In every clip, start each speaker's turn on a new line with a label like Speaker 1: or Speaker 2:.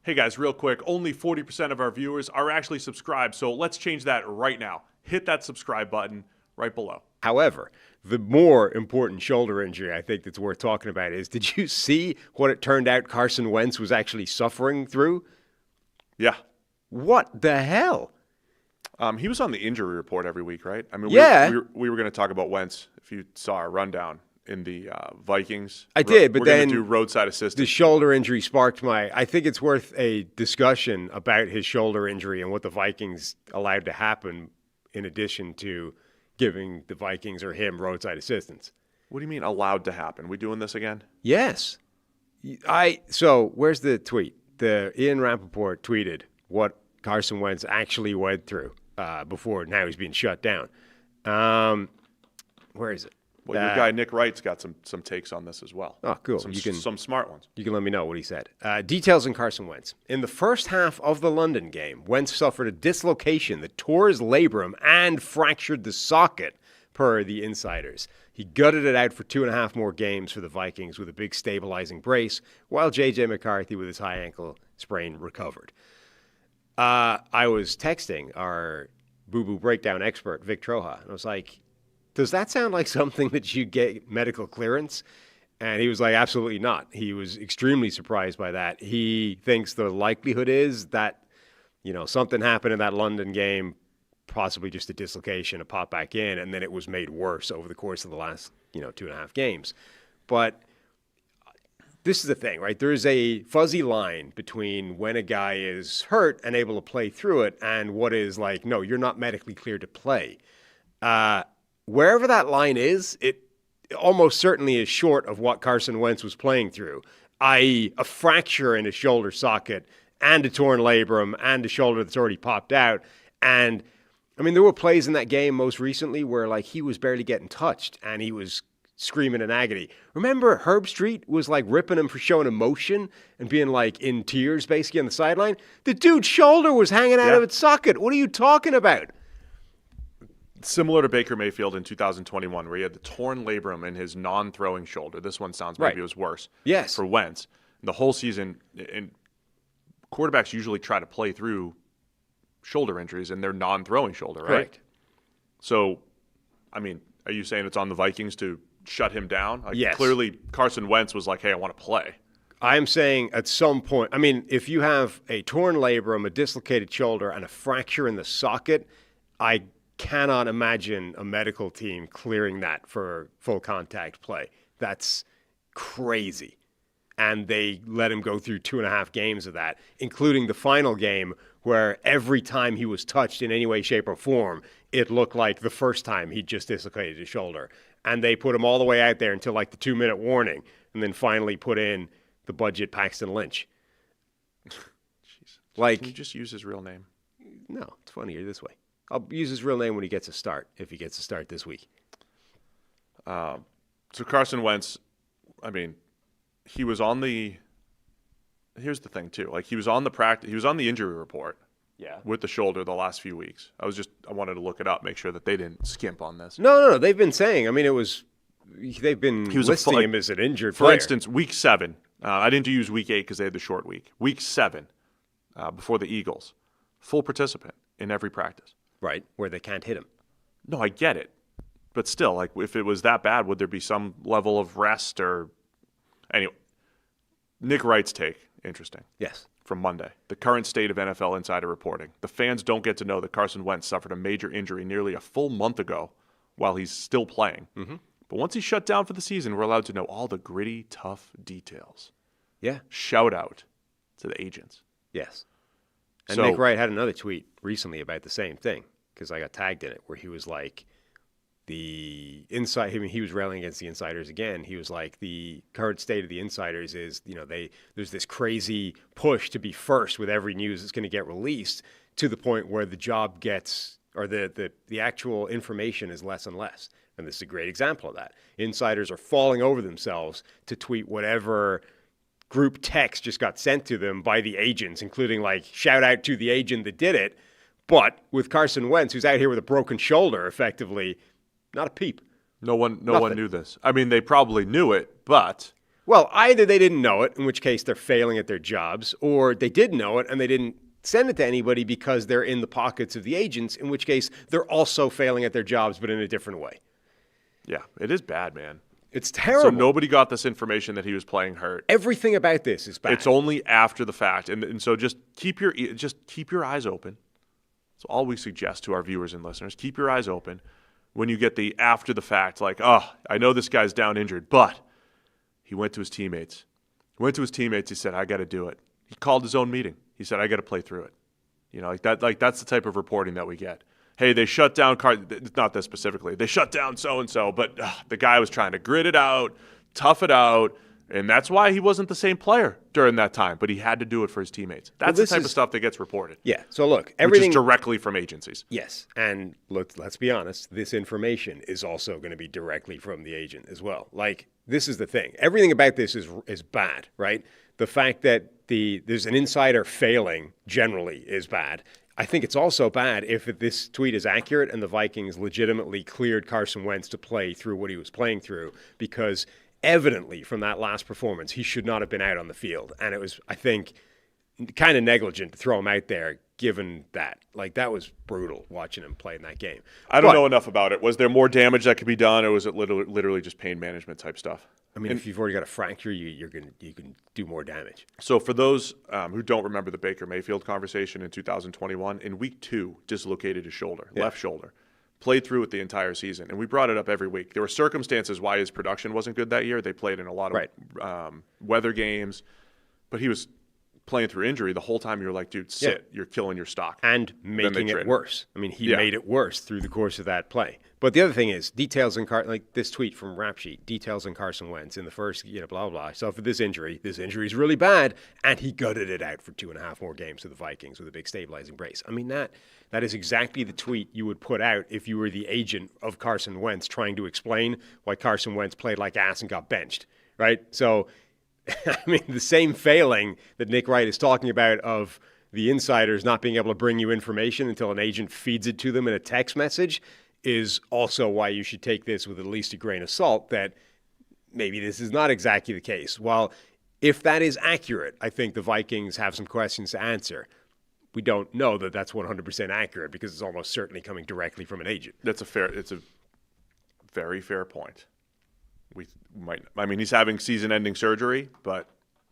Speaker 1: Hey guys, real quick, only 40% of our viewers are actually subscribed, so let's change that right now. Hit that subscribe button right below.
Speaker 2: However, the more important shoulder injury I think that's worth talking about is, did you see what it turned out Carson Wentz was actually suffering through?
Speaker 1: Yeah.
Speaker 2: What the hell?
Speaker 1: He was on the injury report every week, right? I mean,
Speaker 2: Yeah.
Speaker 1: we were going to talk about Wentz if you saw our rundown in the Vikings.
Speaker 2: I did, but
Speaker 1: we're
Speaker 2: then
Speaker 1: going to do roadside assistance.
Speaker 2: the shoulder injury sparked I think it's worth a discussion about his shoulder injury and what the Vikings allowed to happen in addition to giving the Vikings or him roadside assistance.
Speaker 1: What do you mean allowed to happen? We doing this again?
Speaker 2: Yes. So where's the tweet? The Ian Rappaport tweeted what Carson Wentz actually went through before now he's being shut down. Where is it?
Speaker 1: Well, your guy Nick Wright's got some takes on this as well.
Speaker 2: Oh, cool.
Speaker 1: Some smart ones.
Speaker 2: You can let me know what he said. Details on Carson Wentz. In the first half of the London game, Wentz suffered a dislocation that tore his labrum and fractured the socket, per the insiders. He gutted it out for 2.5 more games for the Vikings with a big stabilizing brace, while J.J. McCarthy with his high ankle sprain recovered. I was texting our boo-boo breakdown expert, Vic Troja, and I was like, does that sound like something that you get medical clearance? And he was like, absolutely not. He was extremely surprised by that. He thinks the likelihood is that, something happened in that London game, possibly just a dislocation, a pop back in, and then it was made worse over the course of the last, 2.5 games. But this is the thing, right? There is a fuzzy line between when a guy is hurt and able to play through it and what is like, no, you're not medically cleared to play. Wherever that line is, it almost certainly is short of what Carson Wentz was playing through, i.e. a fracture in his shoulder socket and a torn labrum and a shoulder that's already popped out. And, there were plays in that game most recently where, he was barely getting touched and he was screaming in agony. Remember Herb Street was, ripping him for showing emotion and being, in tears, basically, on the sideline? The dude's shoulder was hanging out of its socket. What are you talking about?
Speaker 1: Similar to Baker Mayfield in 2021, where he had the torn labrum in his non-throwing shoulder. This one sounds maybe it was worse.
Speaker 2: Yes.
Speaker 1: For Wentz. The whole season, and quarterbacks usually try to play through shoulder injuries in their non-throwing shoulder, right?
Speaker 2: Correct.
Speaker 1: So, are you saying it's on the Vikings to shut him down?
Speaker 2: Yes.
Speaker 1: Clearly, Carson Wentz was like, hey, I want to play.
Speaker 2: I'm saying at some point, if you have a torn labrum, a dislocated shoulder, and a fracture in the socket, I cannot imagine a medical team clearing that for full contact play. That's crazy. And they let him go through 2.5 games of that, including the final game where every time he was touched in any way, shape, or form, it looked like the first time he just dislocated his shoulder. And they put him all the way out there until the 2-minute warning, and then finally put in the budget Paxton Lynch.
Speaker 1: Jeez. Can you just use his real name?
Speaker 2: No, it's funnier this way. I'll use his real name when he gets a start, if he gets a start this week.
Speaker 1: So Carson Wentz, he was on the – here's the thing too. He was on the injury report with the shoulder the last few weeks. I wanted to look it up, make sure that they didn't skimp on this.
Speaker 2: No. They've been saying, they've been listing him as an injured player.
Speaker 1: For instance, week 7. I didn't use week 8 because they had the short week. Week 7, before the Eagles, full participant in every practice.
Speaker 2: Right, where they can't hit him.
Speaker 1: No, I get it. But still, if it was that bad, would there be some level of rest or – anyway, Nick Wright's take, interesting.
Speaker 2: Yes.
Speaker 1: From Monday, the current state of NFL insider reporting. The fans don't get to know that Carson Wentz suffered a major injury nearly a full month ago while he's still playing. Mm-hmm. But once he's shut down for the season, we're allowed to know all the gritty, tough details.
Speaker 2: Yeah. Shout
Speaker 1: out to the agents.
Speaker 2: Yes. And Nick Wright had another tweet recently about the same thing, because I got tagged in it, where he was like, he was railing against the insiders again. He was like, the current state of the insiders is, there's this crazy push to be first with every news that's going to get released, to the point where the job gets, or the actual information is less and less. And this is a great example of that. Insiders are falling over themselves to tweet whatever group text just got sent to them by the agents, including shout out to the agent that did it. But with Carson Wentz, who's out here with a broken shoulder, effectively, not a peep.
Speaker 1: No one knew this. They probably knew it, but
Speaker 2: Well, either they didn't know it, in which case they're failing at their jobs, or they did know it and they didn't send it to anybody because they're in the pockets of the agents, in which case they're also failing at their jobs, but in a different way.
Speaker 1: Yeah, it is bad, man.
Speaker 2: It's terrible.
Speaker 1: So nobody got this information that he was playing hurt.
Speaker 2: Everything about this is bad.
Speaker 1: It's only after the fact, and so just keep your eyes open. So all we suggest to our viewers and listeners, keep your eyes open when you get the after the fact, like, oh, I know this guy's down injured, but he went to his teammates. He said, I got to do it. He called his own meeting. He said, I got to play through it. You know, like that. Like that's the type of reporting that we get. Hey, they shut down not this specifically. They shut down so-and-so, but the guy was trying to grit it out, tough it out, and that's why he wasn't the same player during that time, but he had to do it for his teammates. That's the type of stuff that gets reported.
Speaker 2: Yeah, so look, everything...
Speaker 1: Which is directly from agencies.
Speaker 2: Yes, and let's be honest, this information is also going to be directly from the agent as well. Like, this is the thing. Everything about this is bad, right? The fact that there's an insider failing generally is bad. I think it's also bad if this tweet is accurate and the Vikings legitimately cleared Carson Wentz to play through what he was playing through, because evidently from that last performance, he should not have been out on the field. And it was, I think, kind of negligent to throw him out there given that. Like, that was brutal watching him play in that game.
Speaker 1: I don't know enough about it. Was there more damage that could be done, or was it literally just pain management type stuff?
Speaker 2: I mean, if you've already got a fracture, you can do more damage.
Speaker 1: So for those who don't remember the Baker Mayfield conversation in 2021, in week 2, dislocated his shoulder, left shoulder, played through it the entire season. And we brought it up every week. There were circumstances why his production wasn't good that year. They played in a lot of weather games, but he was playing through injury the whole time. You were like, dude, sit. You're killing your stock.
Speaker 2: And making it worse. I mean, he made it worse through the course of that play. But the other thing is, details in like this tweet from Rap Sheet, details in Carson Wentz in the first, blah, blah, blah. So for this injury is really bad, and he gutted it out for 2.5 more games to the Vikings with a big stabilizing brace. I mean, that is exactly the tweet you would put out if you were the agent of Carson Wentz trying to explain why Carson Wentz played like ass and got benched, right? So, I mean, the same failing that Nick Wright is talking about of the insiders not being able to bring you information until an agent feeds it to them in a text message is also why you should take this with at least a grain of salt, that maybe this is not exactly the case. While if that is accurate, I think the Vikings have some questions to answer. We don't know that that's 100% accurate because it's almost certainly coming directly from an agent.
Speaker 1: It's a very fair point. He's having season-ending surgery, but...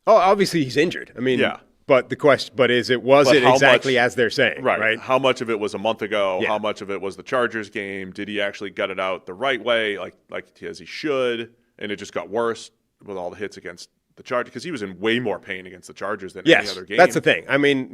Speaker 2: Oh, obviously he's injured. I mean, But the question, was it exactly as they're saying? Right.
Speaker 1: How much of it was a month ago? Yeah. How much of it was the Chargers game? Did he actually gut it out the right way, like as he should? And it just got worse with all the hits against the Chargers, because he was in way more pain against the Chargers than any other game.
Speaker 2: That's the thing. I mean,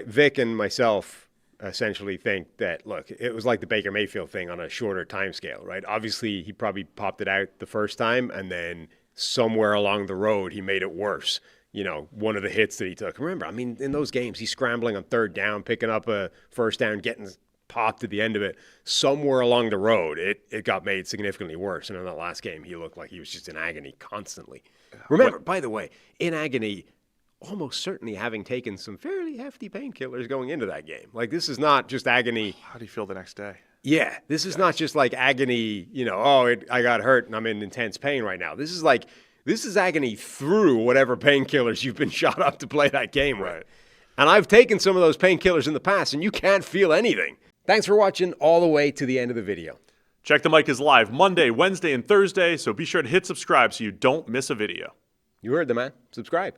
Speaker 2: Vic and myself essentially think that, look, it was like the Baker Mayfield thing on a shorter time scale, right? Obviously, he probably popped it out the first time, and then somewhere along the road, he made it worse. You know, one of the hits that he took. Remember, I mean, in those games, he's scrambling on third down, picking up a first down, getting popped at the end of it. Somewhere along the road, it got made significantly worse. And in that last game, he looked like he was just in agony constantly. Remember, by the way, in agony, almost certainly having taken some fairly hefty painkillers going into that game. Like, this is not just agony.
Speaker 1: How do you feel the next day?
Speaker 2: Yeah, this is not just like agony, I got hurt and I'm in intense pain right now. This is agony through whatever painkillers you've been shot up to play that game with.
Speaker 1: Right.
Speaker 2: And I've taken some of those painkillers in the past, and you can't feel anything. Thanks for watching all the way to the end of the video.
Speaker 1: Check the Mic is live Monday, Wednesday, and Thursday, so be sure to hit subscribe so you don't miss a video.
Speaker 2: You heard the man. Subscribe.